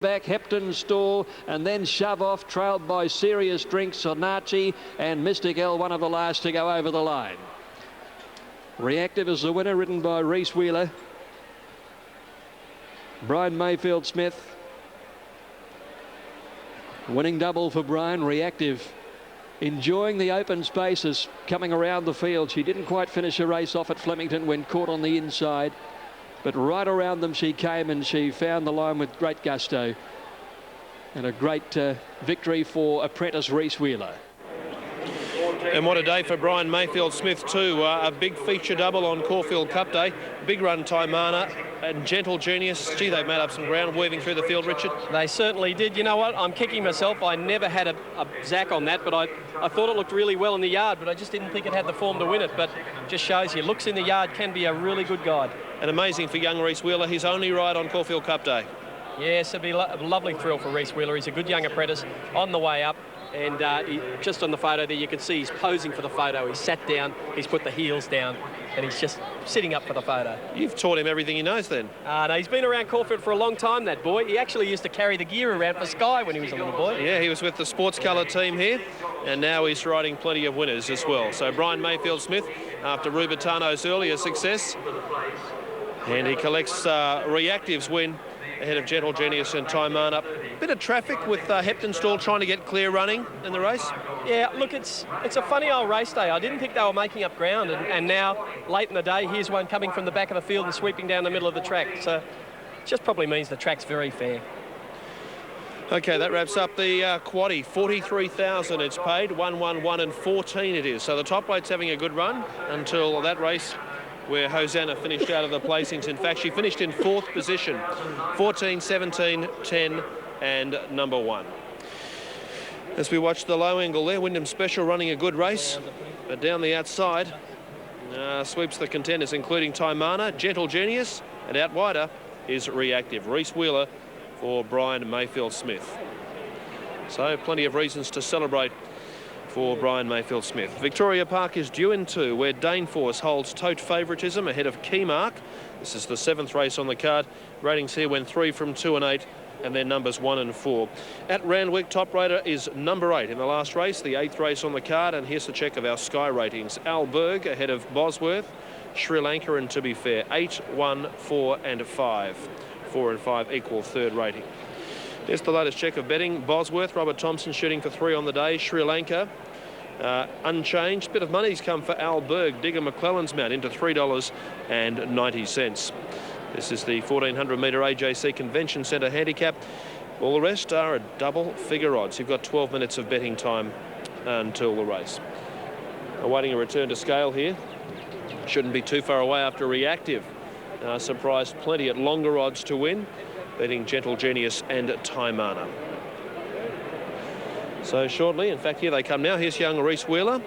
Back Hepton Stall, and then Shove Off, trailed by Serious Drink, Sonachi and Mystic L, one of the last to go over the line. Reactive is the winner, ridden by Reese Wheeler. Brian Mayfield Smith. Winning double for Brian. Reactive enjoying the open spaces coming around the field. She didn't quite finish her race off at Flemington when caught on the inside. But right around them she came, and she found the line with great gusto. And a great victory for apprentice Reese Wheeler. And what a day for Brian Mayfield Smith too. A big feature double on Caulfield Cup Day. Big run Taimana and Gentle Genius. Gee, they've made up some ground weaving through the field, Richard. They certainly did. You know what? I'm kicking myself. I never had a Zach on that, but I thought it looked really well in the yard, but I just didn't think it had the form to win it. But just shows you, looks in the yard can be a really good guide. And amazing for young Reese Wheeler, his only ride on Caulfield Cup Day. Yes, it'd be a lovely thrill for Reese Wheeler. He's a good young apprentice on the way up. And just on the photo there, you can see he's posing for the photo. He's sat down, he's put the heels down, and he's just sitting up for the photo. You've taught him everything he knows then? No, he's been around Caulfield for a long time, that boy. He actually used to carry the gear around for Sky when he was a little boy. Yeah, he was with the sports colour team here, and now he's riding plenty of winners as well. So Brian Mayfield Smith, after Rubitano's earlier success, and he collects Reactive's win ahead of Gentle Genius and Taimana. Bit of traffic with Hepton Stall trying to get clear running in the race. Yeah, look, it's a funny old race day. I didn't think they were making up ground, and now, late in the day, here's one coming from the back of the field and sweeping down the middle of the track. So it just probably means the track's very fair. Okay, that wraps up the quaddie. 43,000 it's paid, 111 and 14 it is. So the top weight's having a good run until that race where Hosanna finished out of the placings. In fact, she finished in 4th position, 14, 17, 10 and number 1. As we watch the low angle there, Wyndham Special running a good race, but down the outside sweeps the contenders, including Taimana, Gentle Genius, and out wider is Reactive. Reese Wheeler for Brian Mayfield Smith. So plenty of reasons to celebrate for Brian Mayfield Smith. Victoria Park is due in 2, where Daneforce holds tote favouritism ahead of Keymark. This is the 7th race on the card. Ratings here went 3 from 2 and 8, and then numbers 1 and 4. At Randwick, top rater is number 8 in the last race, the 8th race on the card, and here's the check of our Sky ratings. Al Berg ahead of Bosworth, Sri Lanka, and To Be Fair, 8, 1, 4 and 5. 4 and 5 equal 3rd rating. Here's the latest check of betting. Bosworth, Robert Thompson shooting for 3 on the day. Sri Lanka, unchanged. Bit of money's come for Al Berg. Digger McClellan's mount into $3.90. This is the 1400 metre AJC Convention Centre handicap. All the rest are at double figure odds. You've got 12 minutes of betting time until the race. Awaiting a return to scale here. Shouldn't be too far away after Reactive. Surprised plenty at longer odds to win, beating Gentle Genius and Taimana. So shortly, in fact, here they come now. Here's young Reese Wheeler.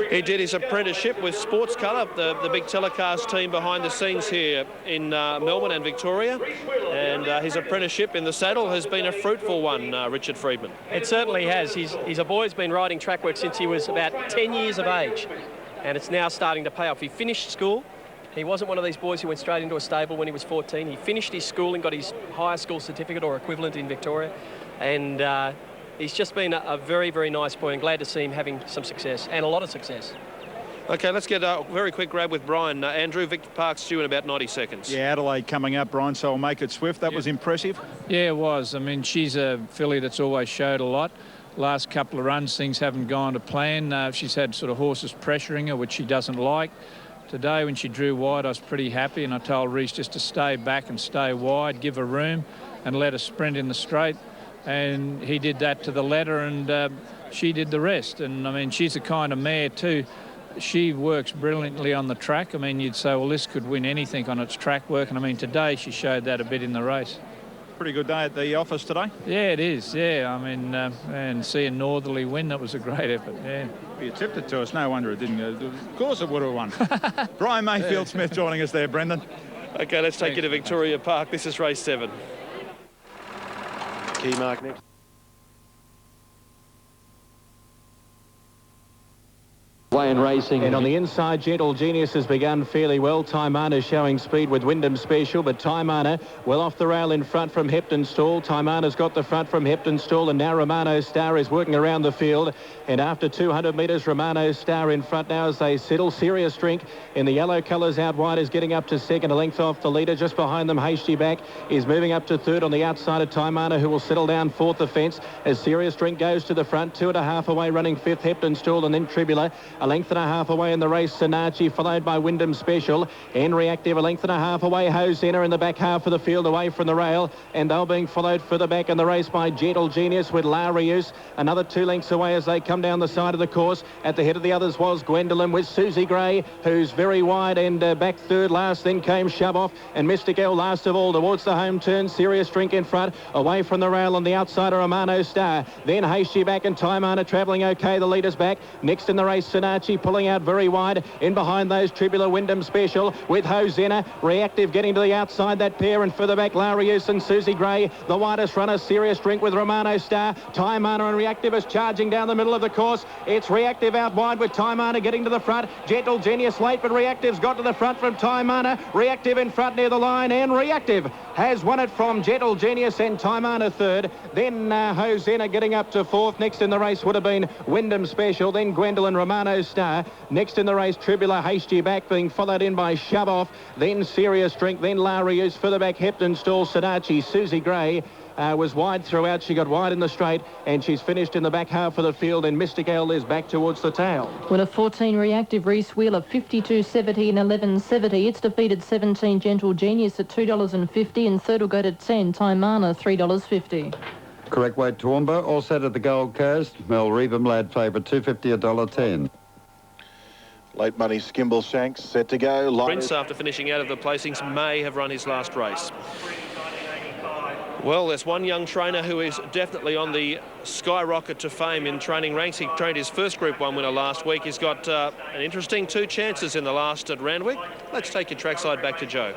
He did his apprenticeship with Sports Colour, the big telecast team behind the scenes here in Melbourne and Victoria. And his apprenticeship in the saddle has been a fruitful one, Richard Freedman. It certainly has. He's a boy who's been riding track work since he was about 10 years of age. And it's now starting to pay off. He finished school. He wasn't one of these boys who went straight into a stable when he was 14. He finished his schooling, got his higher school certificate or equivalent in Victoria. And he's just been a very, very nice boy, and glad to see him having some success, and a lot of success. OK, let's get a very quick grab with Brian. Andrew, Victor Park's due in about 90 seconds. Yeah, Adelaide coming up, Brian, so I'll make it swift. That was impressive. Yeah, it was. I mean, she's a filly that's always showed a lot. Last couple of runs, things haven't gone to plan. She's had sort of horses pressuring her, which she doesn't like. Today, when she drew wide, I was pretty happy, and I told Reese just to stay back and stay wide, give her room, and let her sprint in the straight. And he did that to the letter, and she did the rest. And I mean, she's the kind of mare too. She works brilliantly on the track. I mean, you'd say, well, this could win anything on its track work. And I mean, today she showed that a bit in the race. Pretty good day at the office today. Yeah, it is. Yeah, I mean, and seeing Northerly win, that was a great effort. Yeah. You tipped it to us. No wonder it didn't. Of course it would have won. Brian Mayfield Smith joining us there, Brendan. OK, let's take you to Victoria Park. This is race 7. Keymark next. Way and Racing. And on the inside, Gentle Genius has begun fairly well. Taimana showing speed with Wyndham Special, but Taimana well off the rail in front from Hepton Stall. Taimana's got the front from Hepton Stall, and now Romano Star is working around the field. And after 200 metres, Romano Star in front now as they settle. Serious Drink in the yellow colours out wide is getting up to second, a length off the leader. Just behind them, Hasty Back is moving up to third on the outside of Taimana, who will settle down fourth offence as Serious Drink goes to the front. 2.5 away, running fifth, Hepton Stall, and then Tribula. A length and a half away in the race, Sinachi, followed by Wyndham Special. And Reactive, a length and a half away, Hosanna in the back half of the field away from the rail. And they're being followed further back in the race by Gentle Genius with Larius. Another 2 lengths away as they come down the side of the course. At the head of the others was Gwendolyn with Susie Gray, who's very wide and back third last. Then came Shove Off and Mystic L last of all towards the home turn. Serious Drink in front, away from the rail on the outside of Romano Star. Then Hasty Back and Taimana travelling okay. The leader's back. Next in the race, Sinachi pulling out very wide. In behind those, Tribula, Wyndham Special with Hosanna. Reactive getting to the outside, that pair, and further back, Larius and Susie Gray. The widest runner, Serious Drink with Romano Star. Taimana and Reactive is charging down the middle of the course. It's Reactive out wide with Taimana getting to the front. Gentle Genius late, but Reactive's got to the front from Taimana. Reactive in front near the line, and Reactive has won it from Gentle Genius and Taimana third. Then Hosanna getting up to fourth. Next in the race would have been Wyndham Special, then Gwendolyn, Romano Star. Next in the race, Tribula, Hasty Back, being followed in by Shove Off, then Serious Drink, then Larius, further back Hepton Stall, Sadachi. Susie Gray was wide throughout. She got wide in the straight, and she's finished in the back half of the field, and Mystic L is back towards the tail. With a 14 Reactive, Reese Wheeler 52.70 and 11.70. It's defeated 17 Gentle Genius at $2.50, and third will go to 10 Taimana, $3.50. Correct weight Toowoomba, all set at the Gold Coast. Mel Reebam, lad favourite, $2.50, $1.10. Late money Skimble Shanks set to go. Prince, after finishing out of the placings, may have run his last race. Well, there's one young trainer who is definitely on the skyrocket to fame in training ranks. He trained his first Group 1 winner last week. He's got an interesting 2 chances in the last at Randwick. Let's take your trackside back to Joe.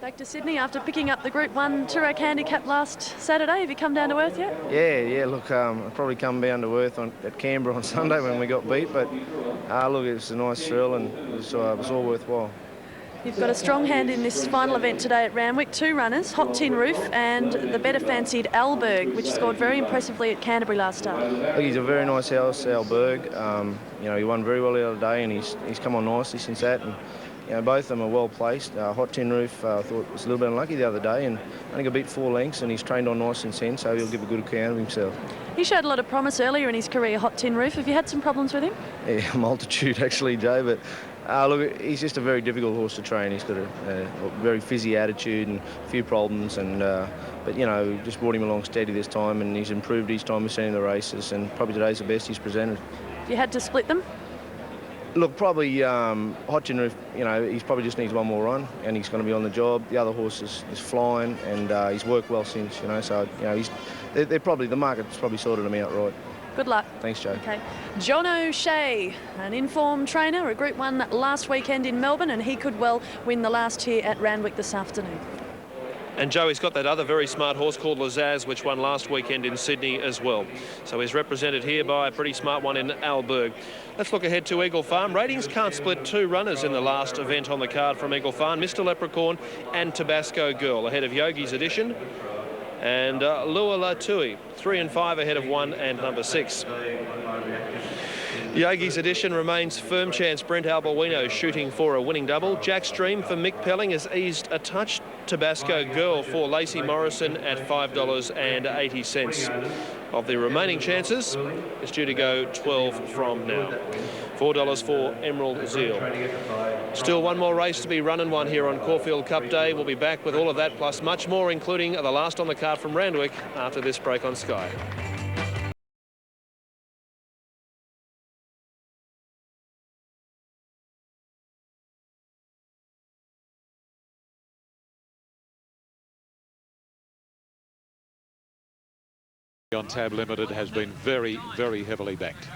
Back to Sydney after picking up the Group 1 Toorak handicap last Saturday. Have you come down to earth yet? Yeah, look, I've probably come down to earth at Canberra on Sunday when we got beat, but look, it was a nice thrill and it was all worthwhile. You've got a strong hand in this final event today at Randwick. 2 runners, Hot Tin Roof and the better fancied Alberg, which scored very impressively at Canterbury last start. Look, he's a very nice horse, Alberg. You know, he won very well the other day and he's come on nicely since that. And, you know, both of them are well placed. Hot Tin Roof, I thought was a little bit unlucky the other day and I think I beat 4 lengths and he's trained on nice since then, so he'll give a good account of himself. He showed a lot of promise earlier in his career, Hot Tin Roof. Have you had some problems with him? Yeah, a multitude actually, Joe, but look, he's just a very difficult horse to train. He's got a very fizzy attitude and a few problems, and but you know, just brought him along steady this time, and he's improved each time we've seen him in the races, and probably today's the best he's presented. You had to split them? Look, probably Hot Tin Roof, you know, he probably just needs one more run, and he's going to be on the job. The other horse is flying, and he's worked well since, you know, so you know, they're probably, the market's probably sorted him out right. Good luck. Thanks, Joe. Okay. John O'Shea, an informed trainer, a Group 1 last weekend in Melbourne, and he could well win the last here at Randwick this afternoon. And Joe, he's got that other very smart horse called Lazaz, which won last weekend in Sydney as well. So he's represented here by a pretty smart one in Alberg. Let's look ahead to Eagle Farm. Ratings can't split 2 runners in the last event on the card from Eagle Farm. Mr. Leprechaun and Tabasco Girl ahead of Yogi's Edition. And Lua Latui, 3 and 5 ahead of 1 and number 6. Yogi's Edition remains firm chance. Brent Alboino shooting for a winning double. Jack's Dream for Mick Pelling has eased a touch. Tabasco Girl for Lacey Morrison at $5.80. Of the remaining chances, it's due to go 12 from now. $4 for Emerald Zeal. Still one more race to be run and won here on Caulfield Cup Day. We'll be back with all of that plus much more, including the last on the card from Randwick after this break on Sky. On Tab Limited has been very, very heavily backed.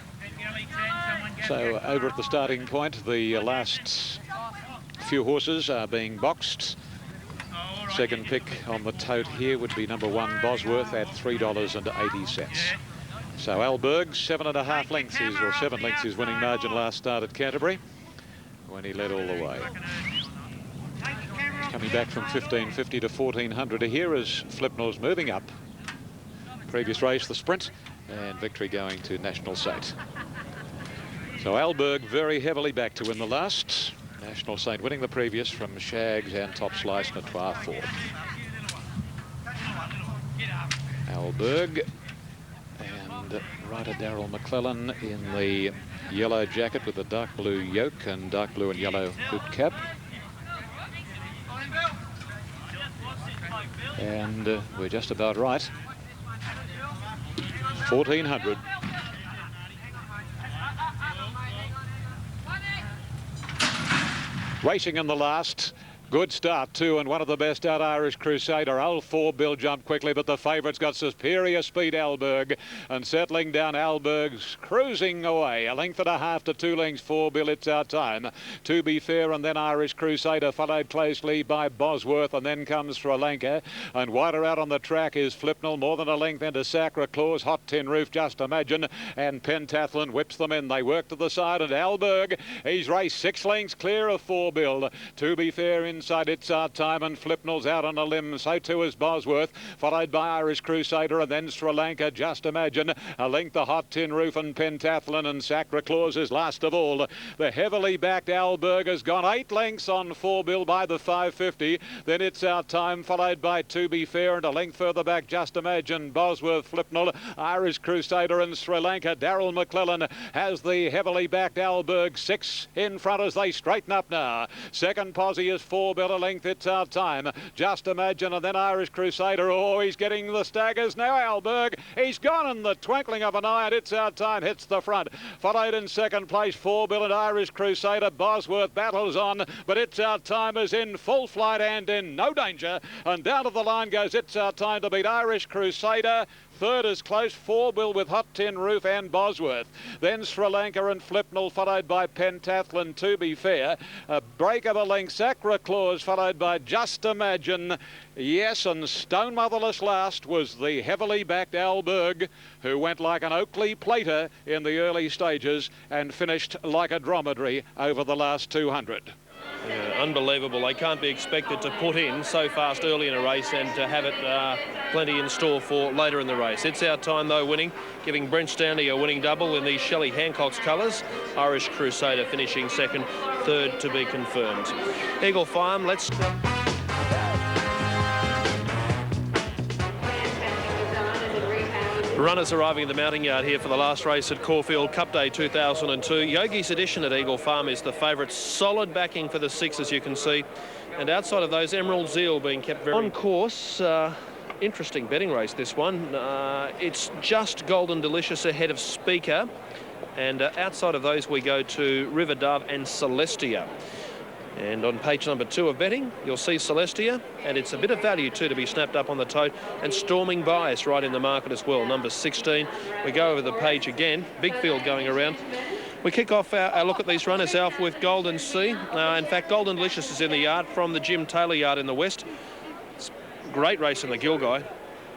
So over at the starting point, the last few horses are being boxed. Second pick on the tote here would be number 1 Bosworth at $3.80. So Alberg, 7.5 lengths or 7 lengths his winning margin last start at Canterbury when he led all the way. Coming back from 1550 to 1400 here as Flipnell's moving up. Previous race, the sprint, and victory going to National Saint. So Alberg very heavily back to win the last. National Saint winning the previous from Shags and Top Slice Notoire fourth. Alberg and rider Daryl McClellan in the yellow jacket with the dark blue yoke and dark blue and yellow hoop cap. And we're just about right. 1400. Racing in the last. Good start too, and one of the best out, Irish Crusader. Old 4 Bill jumped quickly, but the favourite's got superior speed, Alberg. And settling down, Alberg's cruising away. 1.5 lengths to 2 lengths, 4 Bill, it's our time. To Be Fair, and then Irish Crusader, followed closely by Bosworth, and then comes Sri Lanka. And wider out on the track is Flipnell, more than 1 length into Sacra Claus, Hot Tin Roof, Just Imagine. And Pentathlon whips them in. They work to the side, and Alberg, he's raced 6 lengths clear of 4 Bill. To Be Fair inside, it's our time, and Flipnell's out on a limb. So too is Bosworth, followed by Irish Crusader, and then Sri Lanka, Just Imagine. 1 length the Hot Tin Roof, and Pentathlon, and Sacra Claus is last of all. The heavily backed Alberg has gone 8 lengths on 4 Bill by the 550. Then it's our time, followed by To Be Fair, and 1 length further back, Just Imagine, Bosworth, Flipnell, Irish Crusader, and Sri Lanka. Daryl McClellan has the heavily backed Alberg 6 in front as they straighten up now. Second posse is 4 Bill, 1 length, it's our time. Just Imagine, and then Irish Crusader. Oh, he's getting the staggers now, Alberg. He's gone in the twinkling of an eye, and it's our time hits the front. Followed in second place, 4 Bill and Irish Crusader. Bosworth battles on, but it's our time is in full flight and in no danger. And down to the line goes It's Our Time to beat Irish Crusader. Third is close, 4 Bill with Hot Tin Roof and Bosworth. Then Sri Lanka and Flipnell, followed by Pentathlon, To Be Fair. A break of 1 length, Sacra Claus, followed by Just Imagine. Yes, and Stone Motherless last was the heavily backed Alberg, who went like an Oakley plater in the early stages and finished like a dromedary over the last 200. Unbelievable. They can't be expected to put in so fast early in a race and to have it plenty in store for later in the race. It's Our Time, though, winning, giving Brent Stanley a winning double in the Shelley Hancock's colours. Irish Crusader finishing second, third to be confirmed. Eagle Farm, let's... Runners arriving at the mounting yard here for the last race at Caulfield Cup Day 2002. Yogi's Edition at Eagle Farm is the favourite. Solid backing for the 6, as you can see. And outside of those, Emerald Zeal being kept very on course. Interesting betting race, this one. It's just Golden Delicious ahead of Speaker. And outside of those, we go to River Dove and Celestia. And on page number 2 of betting, you'll see Celestia, and it's a bit of value too to be snapped up on the tote. And Storming Bias right in the market as well, number 16. We go over the page again, big field going around. We kick off our look at these runners, Alf, with Golden Sea. In fact, Golden Delicious is in the yard from the Jim Taylor yard in the west. It's a great race in the Gilgai.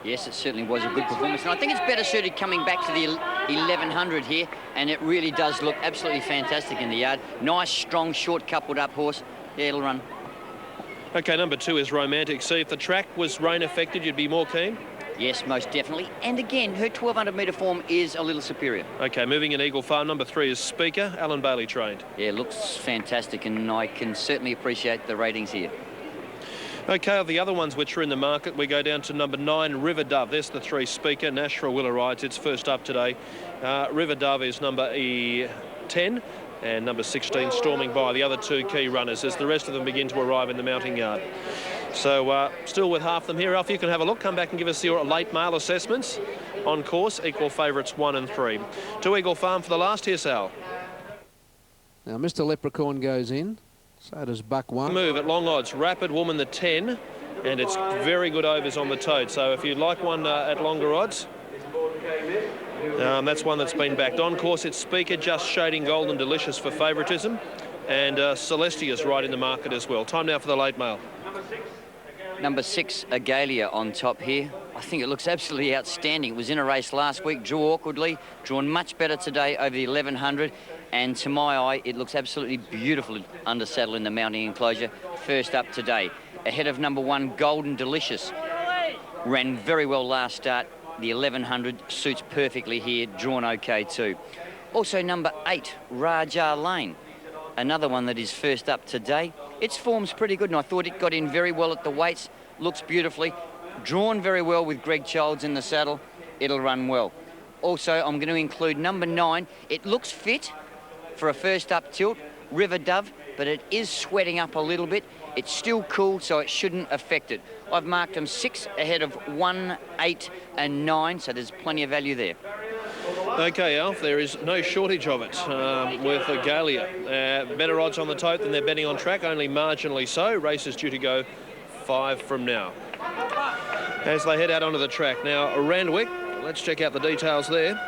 Yes, it certainly was a good performance. And I think it's better suited coming back to the 1100 here, and it really does look absolutely fantastic in the yard. Nice, strong, short, coupled up horse. Yeah, it'll run. OK, number 2 is Romantic Sea. If the track was rain affected, you'd be more keen? Yes, most definitely. And again, her 1200 metre form is a little superior. OK, moving in Eagle Farm, number 3 is Speaker. Alan Bailey trained. Yeah, looks fantastic, and I can certainly appreciate the ratings here. OK, of the other ones which are in the market, we go down to number 9, River Dove. There's the 3 Speaker. Nashua Willa rides. It's first up today. River Dove is number 10. And number 16, Storming By, the other 2 key runners, as the rest of them begin to arrive in the mounting yard. So still with half them here. Alf, you can have a look. Come back and give us your late mail assessments. On course, equal favourites 1 and 3. To Eagle Farm for the last. Here's Al. Now, Mr. Leprechaun goes in. So does Buck 1. Move at long odds. Rapid Woman, the 10. And it's very good overs on the tote. So if you'd like one at longer odds... that's one that's been backed. On course, it's Speaker, just shading Golden Delicious for favouritism. And Celestia's right in the market as well. Time now for the late mail. Number 6, Agalia on top here. I think it looks absolutely outstanding. It was in a race last week, drew awkwardly, drawn much better today over the 1100, and to my eye, it looks absolutely beautiful under saddle in the mounting enclosure. First up today, ahead of number 1, Golden Delicious. Ran very well last start. The 1100 suits perfectly here, drawn okay too. Also number 8, Raja Lane. Another one that is first up today. Its form's pretty good, and I thought it got in very well at the weights. Looks beautifully. Drawn very well with Greg Childs in the saddle. It'll run well. Also, I'm going to include number 9. It looks fit for a first up tilt, River Dove, but it is sweating up a little bit. It's still cool, so it shouldn't affect it. I've marked them 6 ahead of 1, 8 and 9, so there's plenty of value there. Okay, Alf, there is no shortage of it with Galia. Better odds on the tote than they're betting on track, only marginally so. Race is due to go 5 from now. As they head out onto the track. Now, Randwick, let's check out the details there.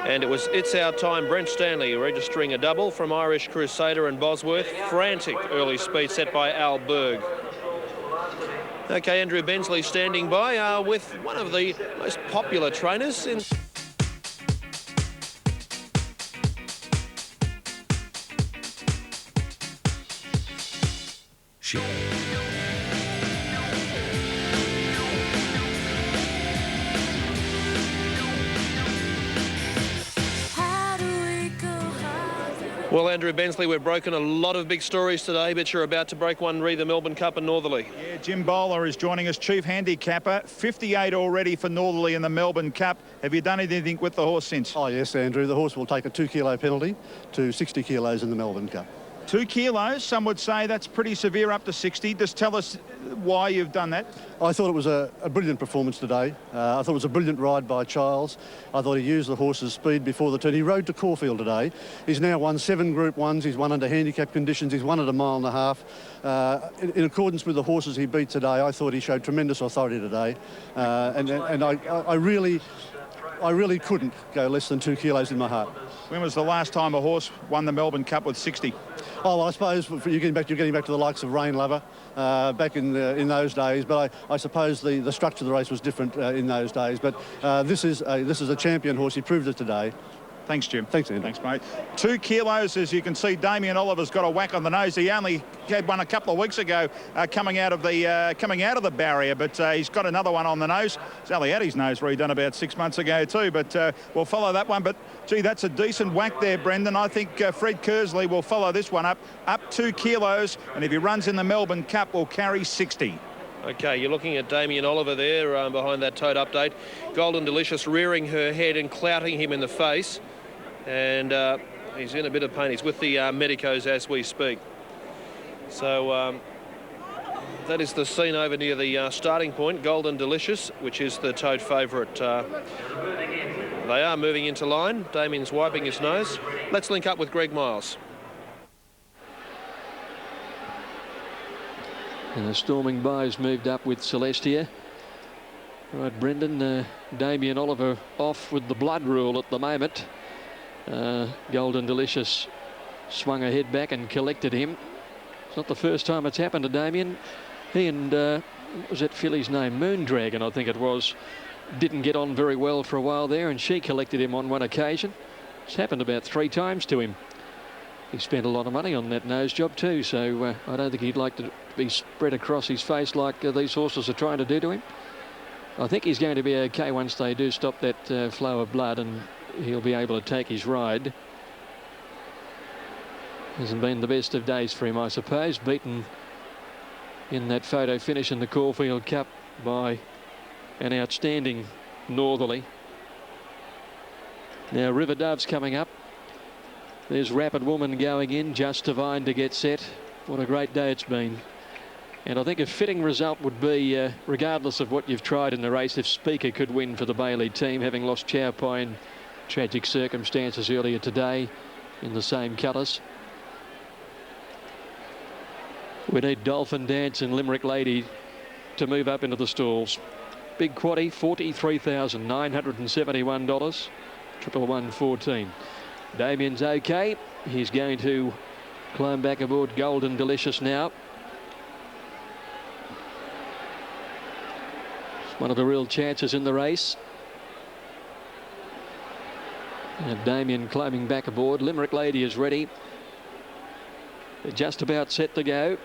And It's Our Time, Brent Stanley registering a double from Irish Crusader and Bosworth. Frantic early speed set by Al Berg. Okay, Andrew Bensley standing by with one of the most popular trainers in... Well, Andrew Bensley, we've broken a lot of big stories today, but you're about to break one re the Melbourne Cup and Northerly. Yeah, Jim Bowler is joining us, chief handicapper. 58 already for Northerly in the Melbourne Cup. Have you done anything with the horse since? Oh, yes, Andrew. The horse will take a 2-kilo penalty to 60 kilos in the Melbourne Cup. 2 kilos, some would say that's pretty severe, up to 60. Just tell us why you've done that. I thought it was a brilliant performance today. I thought it was a brilliant ride by Childs. I thought he used the horse's speed before the turn. He rode to Caulfield today. He's now won 7 Group 1s. He's won under handicap conditions. He's won at a 1.5 miles. In accordance with the horses he beat today, I thought he showed tremendous authority today. And I really couldn't go less than 2 kilos in my heart. When was the last time a horse won the Melbourne Cup with 60? Oh, well, I suppose you're getting back to the likes of Rain Lover back in those days. But I suppose the structure of the race was different in those days. But this is a champion horse. He proved it today. Thanks, Jim. Thanks, Andy. Thanks, mate. 2 kilos, as you can see, Damien Oliver's got a whack on the nose. He only had one a couple of weeks ago coming out of the barrier, but he's got another one on the nose. Sally had his nose redone about 6 months ago too, but we'll follow that one. But, gee, that's a decent whack there, Brendan. I think Fred Kersley will follow this one up 2 kilos, and if he runs in the Melbourne Cup, will carry 60. Okay, you're looking at Damien Oliver there behind that tote update. Golden Delicious rearing her head and clouting him in the face. And he's in a bit of pain. He's with the medicos as we speak. So that is the scene over near the starting point. Golden Delicious, which is the tote favourite. They are moving into line. Damien's wiping his nose. Let's link up with Greg Miles. And the storming buy's moved up with Celestia. Right, Brendan, Damien Oliver off with the blood rule at the moment. Golden Delicious swung her head back and collected him. It's not the first time it's happened to Damien. He and, what was that filly's name? Moondragon, I think it was. Didn't get on very well for a while there, and she collected him on one occasion. It's happened about 3 times to him. He spent a lot of money on that nose job too, so I don't think he'd like to be spread across his face like these horses are trying to do to him. I think he's going to be okay once they do stop that flow of blood, and he'll be able to take his ride. Hasn't been the best of days for him, I suppose. Beaten in that photo finish in the Caulfield Cup by an outstanding Northerly. Now River Dove's coming up. There's Rapid Woman going in, Just Divine to get set. What a great day it's been. And I think a fitting result would be, regardless of what you've tried in the race, if Speaker could win for the Bailey team, having lost Chow Pie in tragic circumstances earlier today in the same colours. We need Dolphin Dance and Limerick Lady to move up into the stalls. Big quaddie, $43,971. 111.14. Damien's okay. He's going to climb back aboard Golden Delicious now. one of the real chances in the race. And Damien climbing back aboard. Limerick Lady is ready. They're just about set to go.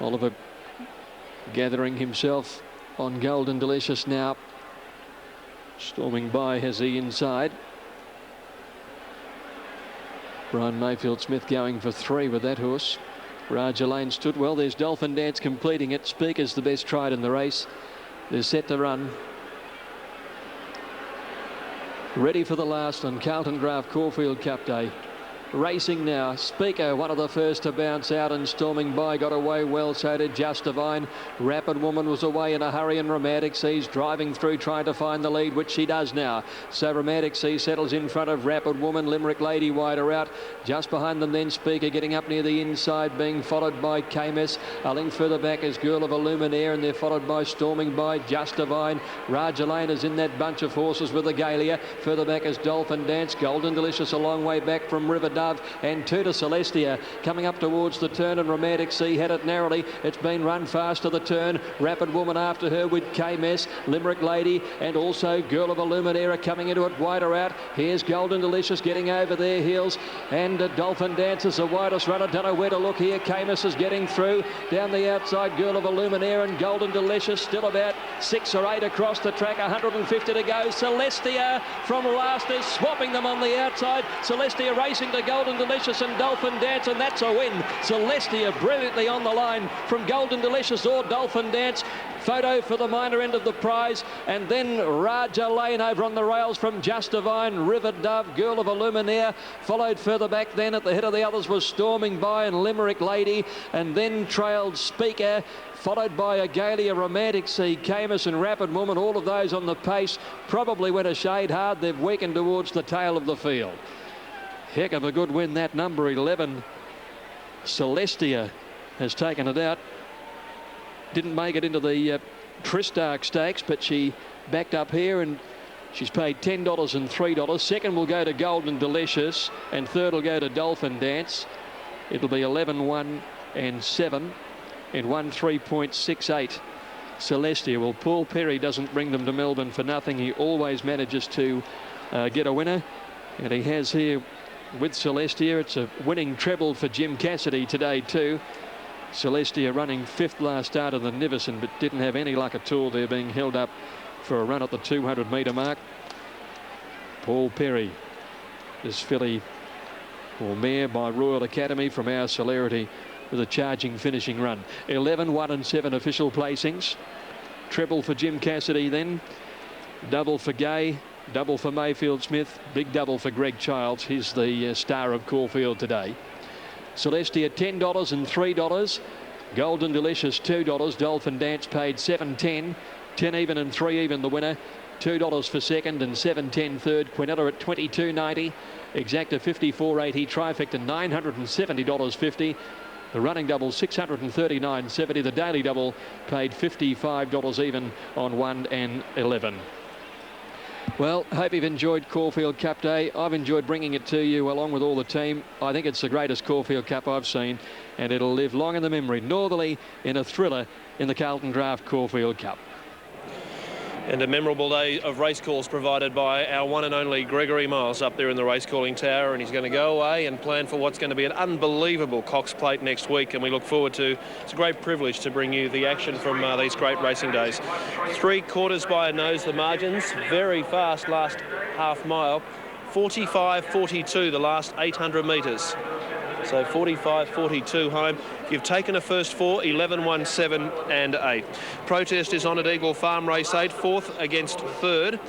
Oliver gathering himself on Golden Delicious now. Storming by has the inside. Brian Mayfield Smith going for 3 with that horse. Raja Lane stood well. There's Dolphin Dance completing it. Speaker's the best tried in the race. They're set to run. Ready for the last on Carlton Graf Caulfield Cup Day. Racing now. Speaker, one of the first to bounce out, and storming by, got away well, so did Just Divine. Rapid Woman was away in a hurry, and Romantic Seas driving through, trying to find the lead, which she does now. So Romantic Seas settles in front of Rapid Woman. Limerick Lady wider out. Just behind them then Speaker, getting up near the inside, being followed by KMS. A length further back is Girl of a Luminaire, and they're followed by Storming by Just Divine. Raja Lane is in that bunch of horses with Agalia. Further back is Dolphin Dance. Golden Delicious a long way back from River Dove, and two to Celestia coming up towards the turn, and Romantic Sea had it narrowly. It's been run fast to the turn. Rapid Woman after her with KMS, Limerick Lady, and also Girl of a Luminaire coming into it wider out. Here's Golden Delicious getting over their heels, and Dolphin Dance is the widest runner. Don't know where to look here. KMS is getting through down the outside. Girl of a Luminaire and Golden Delicious still about 6 or 8 across the track. 150 to go. Celestia from last is swapping them on the outside. Celestia racing to Golden Delicious and Dolphin Dance, and that's a win. Celestia brilliantly on the line from Golden Delicious or Dolphin Dance. Photo for the minor end of the prize, and then Raja Lane over on the rails from Just Divine. River Dove, Girl of a Luminaire, followed further back then at the head of the others was Storming by and Limerick Lady, and then trailed Speaker, followed by Agalia, Romantic Sea, KMS and Rapid Woman. All of those on the pace probably went a shade hard. They've weakened towards the tail of the field. Heck of a good win, that number 11. Celestia has taken it out. Didn't make it into the Tristark Stakes, but she backed up here, and she's paid $10 and $3. Second will go to Golden Delicious, and third will go to Dolphin Dance. It'll be 11, 1 and 7 and 1-3.68. Celestia. Well, Paul Perry doesn't bring them to Melbourne for nothing. He always manages to get a winner, and he has here with Celestia. It's a winning treble for Jim Cassidy today too. Celestia running 5th last start of the Nivison, but didn't have any luck at all. They're being held up for a run at the 200-metre mark. Paul Perry, this filly or mare by Royal Academy from our Celerity, with a charging finishing run. 11, 1 and 7 official placings. Treble for Jim Cassidy then. Double for Gay. Double for Mayfield Smith. Big double for Greg Childs. He's the star of Caulfield today. Celestia $10 and $3. Golden Delicious $2. Dolphin Dance paid $7.10. 10 even and 3 even the winner. $2 for second and $7.10 third. Quinella at $22.90. Exacta $54.80. Trifecta $970.50. The running double $639.70. The daily double paid $55 even on 1 and 11. Well, hope you've enjoyed Caulfield Cup Day. I've enjoyed bringing it to you along with all the team. I think it's the greatest Caulfield Cup I've seen, and it'll live long in the memory. Northerly in a thriller in the Carlton Graf Caulfield Cup. And a memorable day of race calls provided by our one and only Gregory Miles up there in the race calling tower, and he's going to go away and plan for what's going to be an unbelievable Cox Plate next week, and we look forward to, it's a great privilege to bring you the action from these great racing days. 3/4 by a nose, the margins, very fast last half mile, 45.42 the last 800 metres. So 45.42 home. You've taken a first 4, 11, 1, 7 and 8. Protest is on at Eagle Farm Race 8, 4th against 3rd.